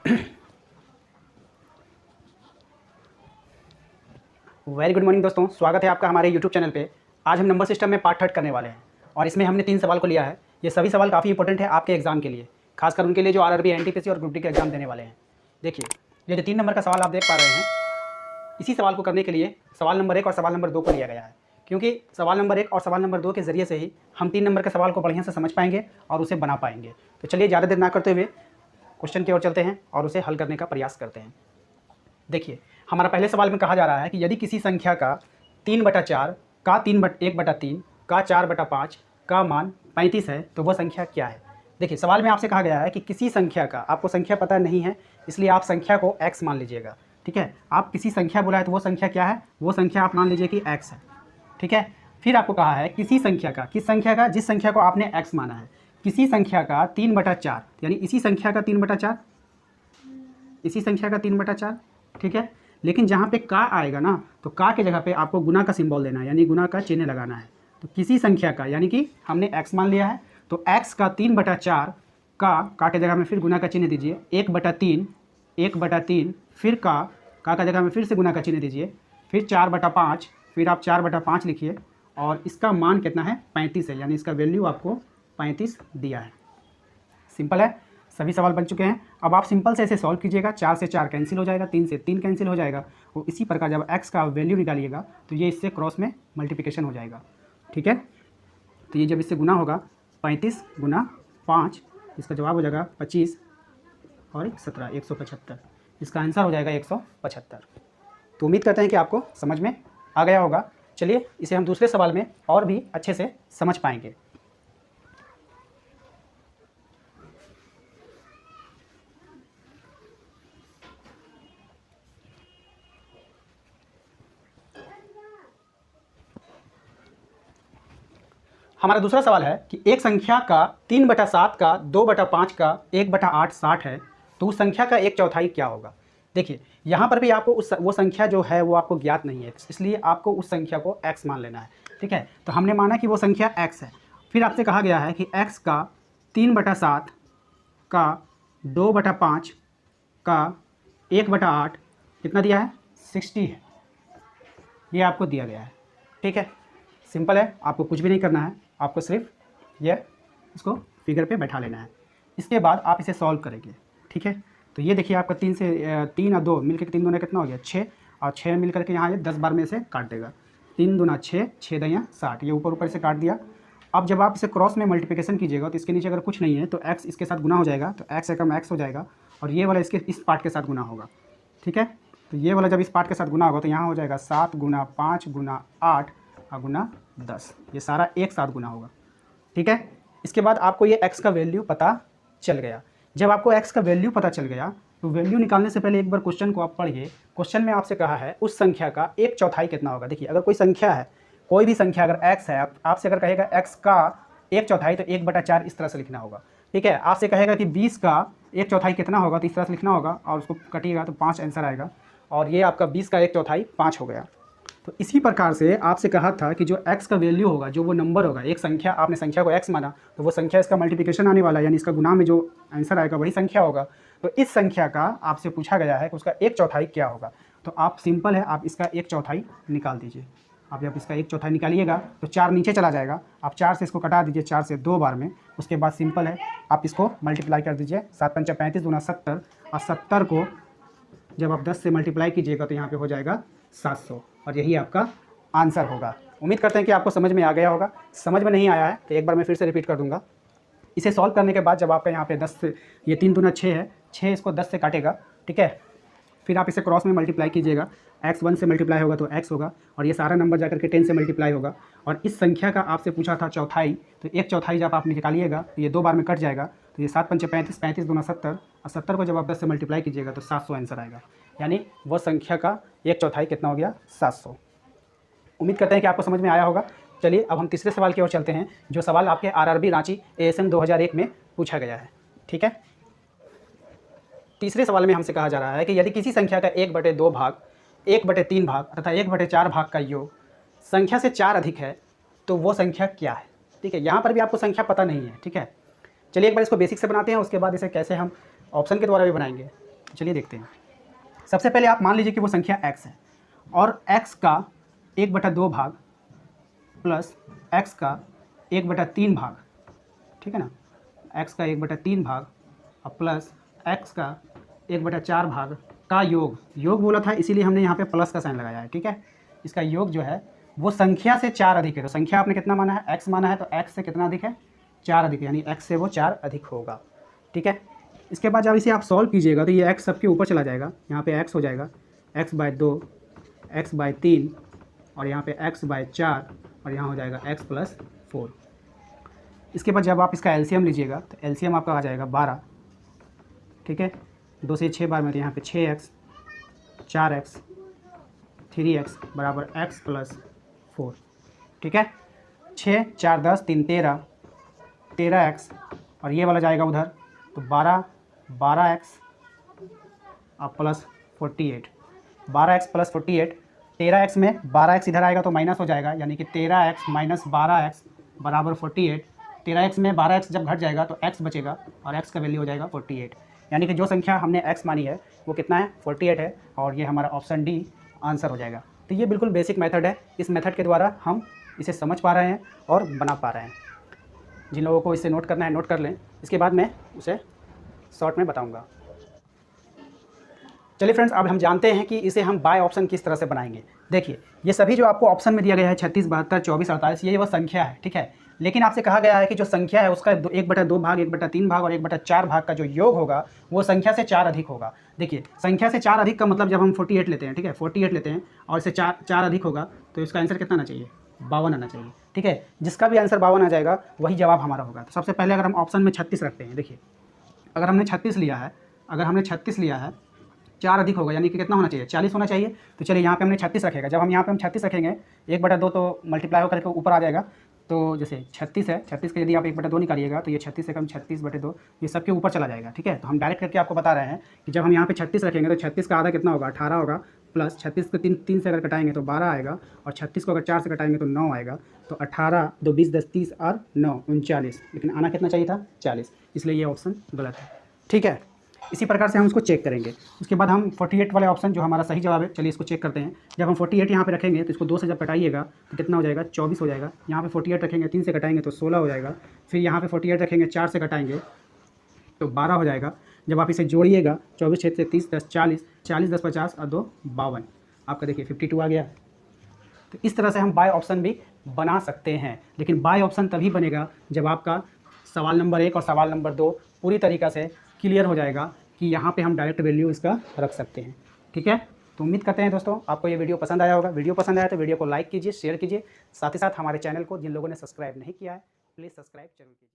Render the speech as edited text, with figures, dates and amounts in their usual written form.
Very good morning दोस्तों, स्वागत है आपका हमारे यूट्यूब चैनल पे। आज हम नंबर सिस्टम में पार्ट थर्ड करने वाले हैं और इसमें हमने 3 सवाल को लिया है। ये सभी सवाल काफ़ी इंपॉर्टेंट है आपके एग्जाम के लिए, खासकर उनके लिए जो आरआरबी, एनटीपीसी और ग्रुप डी के एग्जाम देने वाले हैं। देखिए, ये जो 3 नंबर का सवाल आप देख पा रहे हैं, इसी सवाल को करने के लिए सवाल नंबर 1 और सवाल नंबर 2 को लिया गया है, क्योंकि सवाल नंबर 1 और सवाल नंबर 2 के ज़रिए से ही हम 3 नंबर के सवाल को बढ़िया से समझ पाएंगे और उसे बना पाएंगे। तो चलिए ज़्यादा देर ना करते हुए क्वेश्चन की ओर चलते हैं और उसे हल करने का प्रयास करते हैं। देखिए, हमारा पहले सवाल में कहा जा रहा है कि यदि किसी संख्या का 3/4 का 1/3 का 4/5 का मान 35 है तो वह संख्या क्या है। देखिए, सवाल में आपसे कहा गया है कि किसी संख्या का, आपको संख्या पता नहीं है इसलिए आप संख्या को x मान लीजिएगा। ठीक है, आप किसी संख्या बोला है तो वो संख्या क्या है, वो संख्या आप मान लीजिए कि x है। ठीक है, फिर आपको कहा है किसी संख्या का, किस संख्या का, जिस संख्या को आपने x माना है, किसी संख्या का 3/4 यानी इसी संख्या का 3/4, इसी संख्या का 3/4। ठीक है, लेकिन जहाँ पे का आएगा ना, तो का के जगह पे आपको गुना का सिंबल देना है, यानी गुना का चिन्ह लगाना है। तो किसी संख्या का, यानी कि हमने x मान लिया है, तो x का 3/4 का के जगह में फिर गुना का चिन्ह दीजिए, 1/3 फिर का जगह में फिर से गुना का चिन्ह दीजिए, फिर 4/5, फिर आप 4/5 लिखिए और इसका मान कितना है, 35 है, यानी इसका वैल्यू आपको 35 दिया है। सिंपल है, सभी सवाल बन चुके हैं। अब आप सिंपल से इसे सॉल्व कीजिएगा। 4 से 4 कैंसिल हो जाएगा, 3 से 3 कैंसिल हो जाएगा। और इसी प्रकार जब x का वैल्यू निकालिएगा तो ये इससे क्रॉस में मल्टीप्लिकेशन हो जाएगा। ठीक है, तो ये जब इससे गुना होगा 35 गुना 5, इसका जवाब हो जाएगा 25 और 17, 175। इसका आंसर हो जाएगा 175। तो उम्मीद करते हैं कि आपको समझ में आ गया होगा। चलिए इसे हम दूसरे सवाल में और भी अच्छे से समझ पाएंगे। हमारा दूसरा सवाल है कि एक संख्या का 3/7 का 2/5 का 1/8 60 है, तो उस संख्या का 1/4 क्या होगा। देखिए, यहाँ पर भी आपको वो संख्या जो है वो आपको ज्ञात नहीं है, इसलिए आपको उस संख्या को x मान लेना है। ठीक है, तो हमने माना कि वो संख्या x है। फिर आपसे कहा गया है कि x का 3/7 का 2/5 का 1/8 कितना दिया है, 60 है, ये आपको दिया गया है। ठीक है, सिंपल है, आपको कुछ भी नहीं करना है, आपको सिर्फ ये इसको फिगर पे बैठा लेना है। इसके बाद आप इसे सॉल्व करेंगे। ठीक है, तो ये देखिए आपका 3 और 2 मिलकर 3 दूना कितना हो गया, 6, और 6 मिल करके यहाँ ये 10 बार में से काट देगा। 3 दूना 6, 6 दया 60, ये ऊपर से काट दिया। अब जब आप इसे क्रॉस में मल्टीप्लिकेशन कीजिएगा तो इसके नीचे अगर कुछ नहीं है तो x इसके साथ गुना हो जाएगा, तो x एकम x हो जाएगा और ये वाला इसके इस पार्ट के साथ गुना होगा। ठीक है, तो ये वाला जब इस पार्ट के साथ गुना होगा तो यहाँ हो जाएगा 7 गुना 5 गुना 8 और गुना 10, ये सारा एक साथ गुना होगा। ठीक है, इसके बाद आपको ये x का वैल्यू पता चल गया। जब आपको x का वैल्यू पता चल गया तो वैल्यू निकालने से पहले एक बार क्वेश्चन को आप पढ़िए। क्वेश्चन में आपसे कहा है उस संख्या का 1/4 कितना होगा। देखिए, अगर कोई संख्या है, कोई भी संख्या अगर x है, आपसे अगर कहेगा x का 1/4 तो 1/4 इस तरह से लिखना होगा। ठीक है, आपसे कहेगा कि 20 का 1/4 कितना होगा तो इस तरह से लिखना होगा और उसको कटिएगा तो 5 आंसर आएगा और ये आपका 20 का 1/4 5 हो गया। तो इसी प्रकार से आपसे कहा था कि जो x का वैल्यू होगा, जो वो नंबर होगा, एक संख्या, आपने संख्या को x माना तो वो संख्या इसका मल्टीप्लिकेशन आने वाला है, यानी इसका गुना में जो आंसर आएगा वही संख्या होगा। तो इस संख्या का आपसे पूछा गया है कि उसका 1/4 क्या होगा। तो आप सिंपल है, आप इसका 1/4 निकाल दीजिए। आप जब इसका 1/4 निकालिएगा तो 4 नीचे चला जाएगा, आप 4 से इसको कटा दीजिए, 4 से 2 बार में। उसके बाद सिंपल है, आप इसको मल्टीप्लाई कर दीजिए, 7 पंचा 35 दूना 70 और 70 को जब आप 10 से मल्टीप्लाई कीजिएगा तो यहाँ पे हो जाएगा 700 और यही आपका आंसर होगा। उम्मीद करते हैं कि आपको समझ में आ गया होगा। समझ में नहीं आया है तो एक बार मैं फिर से रिपीट कर दूंगा। इसे सॉल्व करने के बाद जब आपका यहाँ पे 10 से, ये 3 दूना 6 है, 6 इसको 10 से काटेगा। ठीक है, फिर आप इसे क्रॉस में मल्टीप्लाई कीजिएगा, x 1 से मल्टीप्लाई होगा तो x होगा और ये सारा नंबर जाकर के 10 से मल्टीप्लाई होगा। और इस संख्या का आपसे पूछा था चौथाई, तो 1/4 जब आप निकालिएगा तो ये 2 बार में कट जाएगा, तो ये 7 पंचे 35, 35 दूना 70 और 70 को जब आप 10 से मल्टीप्लाई कीजिएगा तो 700 आंसर आएगा, यानी वह संख्या का 1/4 कितना हो गया, 700। उम्मीद करते हैं कि आपको समझ में आया होगा। चलिए अब हम तीसरे सवाल की ओर चलते हैं, जो सवाल आपके आरआरबी रांची एएसएम 2001 में पूछा गया है। ठीक है, तीसरे सवाल में हमसे कहा जा रहा है कि यदि किसी संख्या का 1/2 भाग, 1/3 भाग तथा 1/4 भाग का योग संख्या से 4 अधिक है तो वो संख्या क्या है। ठीक है, यहाँ पर भी आपको संख्या पता नहीं है। ठीक है, चलिए एक बार इसको बेसिक से बनाते हैं, उसके बाद इसे कैसे हम ऑप्शन के द्वारा भी बनाएंगे। चलिए देखते हैं। सबसे पहले आप मान लीजिए कि वो संख्या x है और x का 1/2 भाग प्लस x का 1/3 भाग, ठीक है ना, x का 1/3 भाग और प्लस x का 1/4 भाग का योग बोला था, इसीलिए हमने यहाँ पे प्लस का साइन लगाया है, ठीक है। इसका योग जो है वो संख्या से 4 अधिक है, तो संख्या आपने कितना माना है, x माना है, तो x से कितना अधिक है, 4 अधिक है, यानी x से वो 4 अधिक होगा, ठीक है। इसके बाद जब इसे आप सॉल्व कीजिएगा तो ये x सबके ऊपर चला जाएगा, यहाँ पे x हो जाएगा x/2, x/3 और यहाँ पे x/4 और यहाँ हो जाएगा x + 4। इसके बाद जब आप इसका एलसीएम लीजिएगा तो एलसीएम आपका आ जाएगा 12, ठीक है। 2 से 6 बार में, तो यहाँ पे 6x 4x 3x बराबर x + 4, ठीक है। 6 4 10 3 13, 13x और ये वाला जाएगा उधर, तो 12x और प्लस 48, 12x + 48, 13x में 12x इधर आएगा तो माइनस हो जाएगा, यानी कि 13x - 12x बराबर 48। 13x में 12x जब घट जाएगा तो x बचेगा और x का वैल्यू हो जाएगा 48, यानी कि जो संख्या हमने x मानी है वो कितना है, 48 है, और ये हमारा ऑप्शन डी आंसर हो जाएगा। तो ये बिल्कुल बेसिक मेथड है, इस मेथड के द्वारा हम इसे समझ पा रहे हैं और बना पा रहे हैं। जिन लोगों को इसे नोट करना है नोट कर लें, इसके बाद मैं उसे शॉर्ट में बताऊंगा। चलिए फ्रेंड्स, अब हम जानते हैं कि इसे हम बाय ऑप्शन किस तरह से बनाएंगे। देखिए, ये सभी जो आपको ऑप्शन में दिया गया है 36, 72, 24, 48, ये वो संख्या है, ठीक है। लेकिन आपसे कहा गया है कि जो संख्या है उसका 1/2 भाग, 1/3 भाग और 1/4 भाग का जो योग होगा वो संख्या से 4 अधिक होगा। देखिए, संख्या से 4 अधिक का मतलब जब हम 48 लेते हैं, ठीक है, 48 लेते हैं और इससे 4 अधिक होगा तो इसका आंसर कितना आना चाहिए, 52 आना चाहिए, ठीक है। जिसका भी आंसर 52 आ जाएगा वही जवाब हमारा होगा। तो सबसे पहले अगर हम ऑप्शन में 36 रखते हैं, देखिए अगर हमने 36 लिया है, 4 अधिक होगा, यानी कि कितना होना चाहिए, 40 होना चाहिए। तो चलिए यहाँ पे हमने 36 रखेगा, जब हम यहाँ पे 36 रखेंगे 1/2 तो मल्टीप्लाई होकर के ऊपर आ जाएगा, तो जैसे 36 है, 36 का यदि आप 1/2 निकालिएगा तो ये 36 से कम 36/2, ये सबके ऊपर चला जाएगा, ठीक है। तो हम डायरेक्ट करके आपको बता रहे हैं कि जब हम यहाँ पे 36 रखेंगे तो 36 का आधा कितना होगा, 18 होगा, प्लस 36 को 3 से अगर कटाएंगे तो 12 आएगा, और 36 को अगर 4 से कटाएंगे तो 9 आएगा। तो 18 2 20 10 30 और 9 39, लेकिन आना कितना चाहिए था, 40, इसलिए ये ऑप्शन गलत है, ठीक है। इसी प्रकार से हम उसको चेक करेंगे। उसके बाद हम 48 वाले ऑप्शन जो हमारा सही जवाब है, चलिए इसको चेक करते हैं। जब हम 48 यहाँ पे रखेंगे तो इसको 2 से जब कटाइएगा तो कितना हो जाएगा, 24 हो जाएगा। यहाँ पे 48 रखेंगे, 3 से कटाएंगे तो 16 हो जाएगा। फिर यहाँ पे 48 रखेंगे, 4 से कटाएंगे तो 12 हो जाएगा। जब आप इसे जोड़िएगा 24 6 से 30 10 40, 40 10 50 और 2 52, आपका देखिए 52 आ गया। तो इस तरह से हम बाय ऑप्शन भी बना सकते हैं, लेकिन बाय ऑप्शन तभी बनेगा जब आपका सवाल नंबर 1 और सवाल नंबर 2 पूरी तरीक़ा से क्लियर हो जाएगा कि यहाँ पे हम डायरेक्ट वैल्यू इसका रख सकते हैं, ठीक है। तो उम्मीद करते हैं दोस्तों आपको ये वीडियो पसंद आया होगा। वीडियो पसंद आया तो वीडियो को लाइक कीजिए, शेयर कीजिए, साथ ही साथ हमारे चैनल को जिन लोगों ने सब्सक्राइब नहीं किया है प्लीज़ सब्सक्राइब जरूर कीजिए।